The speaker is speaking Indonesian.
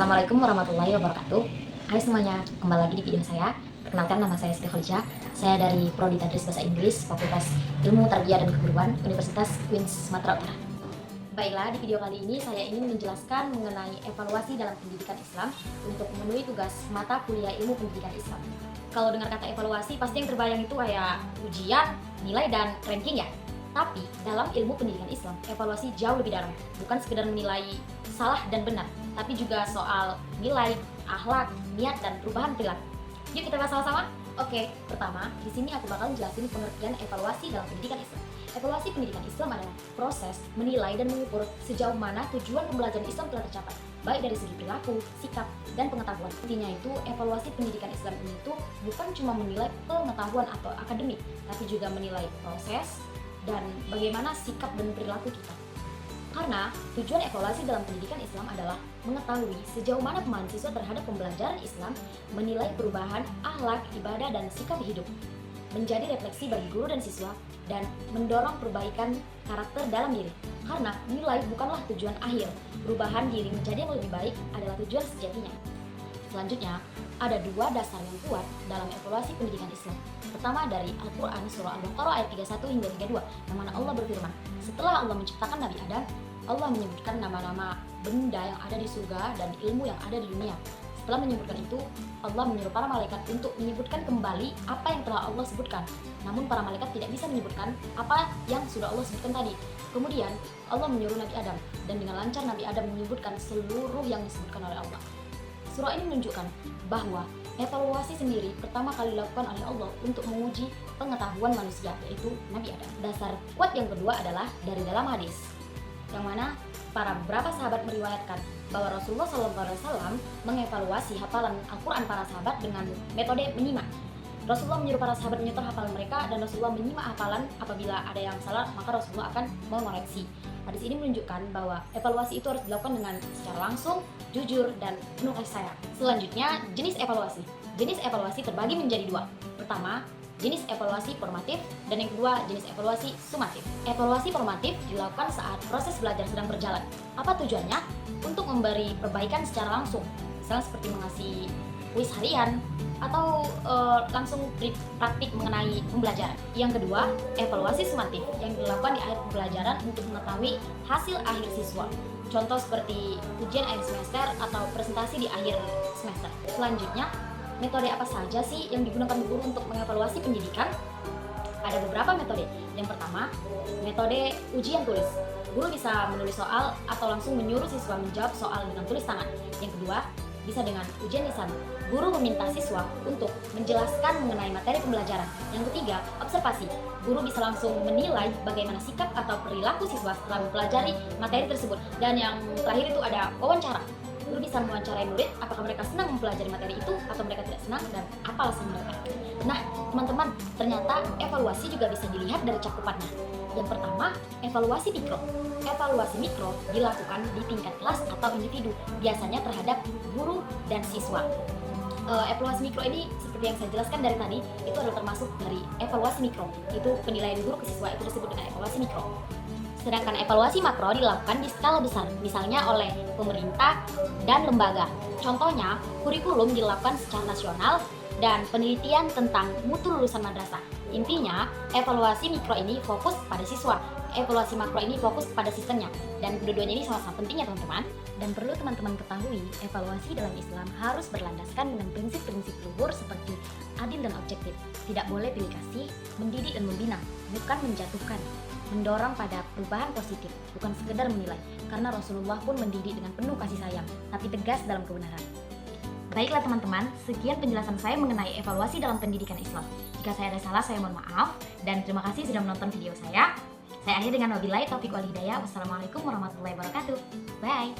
Assalamualaikum warahmatullahi wabarakatuh. Hai semuanya, kembali lagi di video saya. Perkenalkan, nama saya Siti Khadijah. Saya dari Prodi Tadris Bahasa Inggris, Fakultas Ilmu Tarbiyah dan Keguruan, Universitas Queen's Sumatera Utara. Baiklah, di video kali ini saya ingin menjelaskan mengenai evaluasi dalam pendidikan Islam untuk memenuhi tugas mata kuliah ilmu pendidikan Islam. Kalau dengar kata evaluasi, pasti yang terbayang itu kayak ujian, nilai, dan ranking ya. Tapi dalam ilmu pendidikan Islam, evaluasi jauh lebih dalam. Bukan sekedar menilai salah dan benar, tapi juga soal nilai, akhlak, niat, dan perubahan perilaku. Yuk kita bahas sama-sama. Oke, pertama, di sini aku bakal jelasin pengertian evaluasi dalam pendidikan Islam. Evaluasi pendidikan Islam adalah proses menilai dan mengukur sejauh mana tujuan pembelajaran Islam telah tercapai, baik dari segi perilaku, sikap, dan pengetahuan. Intinya itu, evaluasi pendidikan Islam ini tuh bukan cuma menilai pengetahuan atau akademik, tapi juga menilai proses dan bagaimana sikap dan perilaku kita. Karena tujuan evaluasi dalam pendidikan Islam adalah mengetahui sejauh mana mahasiswa terhadap pembelajaran Islam, menilai perubahan akhlak, ibadah, dan sikap hidup, menjadi refleksi bagi guru dan siswa, dan mendorong perbaikan karakter dalam diri. Karena nilai bukanlah tujuan akhir, perubahan diri menjadi yang lebih baik adalah tujuan sejatinya. Selanjutnya, ada dua dasar yang kuat dalam evaluasi pendidikan Islam. Pertama dari Al-Quran, surah Al-Baqarah ayat 31 hingga 32, yang mana Allah berfirman, setelah Allah menciptakan Nabi Adam, Allah menyebutkan nama-nama benda yang ada di surga dan ilmu yang ada di dunia. Setelah menyebutkan itu, Allah menyuruh para malaikat untuk menyebutkan kembali apa yang telah Allah sebutkan. Namun para malaikat tidak bisa menyebutkan apa yang sudah Allah sebutkan tadi. Kemudian Allah menyuruh Nabi Adam, dan dengan lancar Nabi Adam menyebutkan seluruh yang disebutkan oleh Allah. Surah ini menunjukkan bahwa evaluasi sendiri pertama kali dilakukan oleh Allah untuk menguji pengetahuan manusia, yaitu Nabi Adam. Dasar kuat yang kedua adalah dari dalam hadis, yang mana para beberapa sahabat meriwayatkan bahwa Rasulullah SAW mengevaluasi hafalan Al-Quran para sahabat dengan metode menyimak. Rasulullah menyuruh para sahabat menyetor hafalan mereka, dan Rasulullah menyimak hafalan. Apabila ada yang salah, maka Rasulullah akan mengoreksi. Hadis ini menunjukkan bahwa evaluasi itu harus dilakukan dengan secara langsung, jujur, dan penuh kasih sayang. Selanjutnya, jenis evaluasi. Jenis evaluasi terbagi menjadi dua. Pertama, jenis evaluasi formatif, dan yang kedua, jenis evaluasi sumatif. Evaluasi formatif dilakukan saat proses belajar sedang berjalan. Apa tujuannya? Untuk memberi perbaikan secara langsung, misalnya seperti mengasih kuis harian, atau langsung praktik mengenai pembelajaran. Yang kedua, evaluasi sumatif yang dilakukan di akhir pembelajaran untuk mengetahui hasil akhir siswa. Contoh seperti ujian akhir semester atau presentasi di akhir semester. Selanjutnya, metode apa saja sih yang digunakan guru untuk mengevaluasi pendidikan? Ada beberapa metode. Yang pertama, metode ujian tulis. Guru bisa menulis soal atau langsung menyuruh siswa menjawab soal dengan tulis tangan. Yang kedua, bisa dengan ujian lisan. Guru meminta siswa untuk menjelaskan mengenai materi pembelajaran. Yang ketiga, observasi. Guru bisa langsung menilai bagaimana sikap atau perilaku siswa setelah mempelajari materi tersebut. Dan yang terakhir itu ada wawancara. Guru bisa mewawancarai murid apakah mereka senang mempelajari materi itu atau mereka tidak senang, dan apa alasan mereka. Nah, teman-teman, ternyata evaluasi juga bisa dilihat dari cakupannya. Yang pertama, evaluasi mikro. Evaluasi mikro dilakukan di tingkat kelas atau individu, biasanya terhadap guru dan siswa. Evaluasi mikro ini seperti yang saya jelaskan dari tadi, itu adalah termasuk dari evaluasi mikro. Itu penilaian guru ke siswa, itu disebut dengan evaluasi mikro. Sedangkan evaluasi makro dilakukan di skala besar, misalnya oleh pemerintah dan lembaga. Contohnya, kurikulum dilakukan secara nasional dan penelitian tentang mutu lulusan madrasah. Intinya, evaluasi mikro ini fokus pada siswa, evaluasi makro ini fokus pada sistemnya, dan kedua-duanya ini sama-sama penting ya teman-teman. Dan perlu teman-teman ketahui, evaluasi dalam Islam harus berlandaskan dengan prinsip-prinsip luhur seperti adil dan objektif. Tidak boleh pilih kasih, mendidik dan membina, bukan menjatuhkan, mendorong pada perubahan positif, bukan sekedar menilai, karena Rasulullah pun mendidik dengan penuh kasih sayang, tapi tegas dalam kebenaran. Baiklah teman-teman, sekian penjelasan saya mengenai evaluasi dalam pendidikan Islam. Jika saya ada salah, saya mohon maaf, dan terima kasih sudah menonton video saya. Saya akhiri dengan wabillahi taufiq wal hidayah. Wassalamualaikum warahmatullahi wabarakatuh. Bye.